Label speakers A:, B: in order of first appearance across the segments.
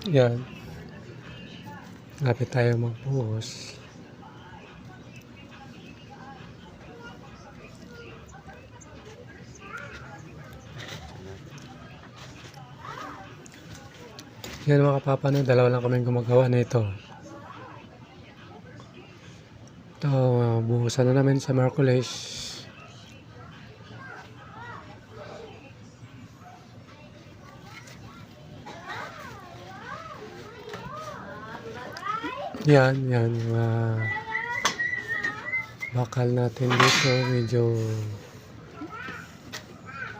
A: Yan. Lapit tayo magbuhos. Yan mga kapapano, dalawa lang kami gumagawa na ito. Ito, buhusan na namin sa Merkules. Yan, bakal natin dito, medyo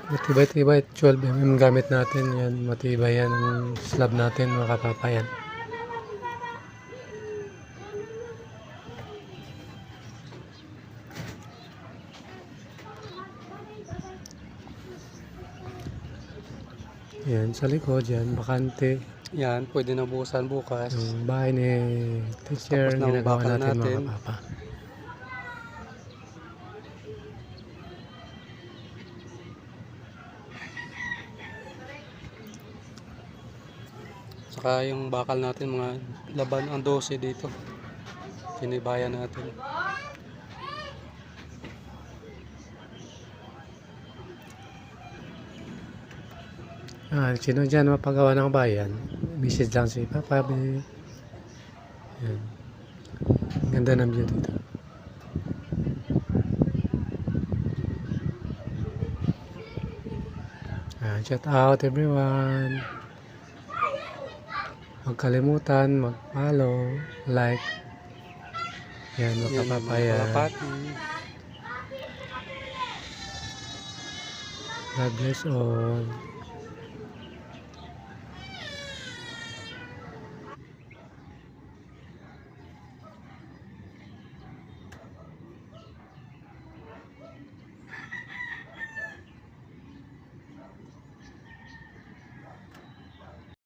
A: matibay-tibay, 12mm gamit natin. Yan, matibay yan ang slab natin mga kapapayan. Yan, sa likod yan, bakante.
B: Yan, pwede na buhusan bukas.
A: Yung bahay ni teacher,
B: Tapos na ang
A: ginagawa
B: bakal
A: natin
B: natin.
A: mga kapapa.
B: Saka yung bakal natin, mga laban ang 12 dito. Tinibayan natin.
A: Sino dyan mapagawa ng bayan? Message lang si Papa. Yan. Ganda ng view dito. Shout out everyone. Huwag kalimutan mag-follow, like. Yan, mga kapapaya. God bless all.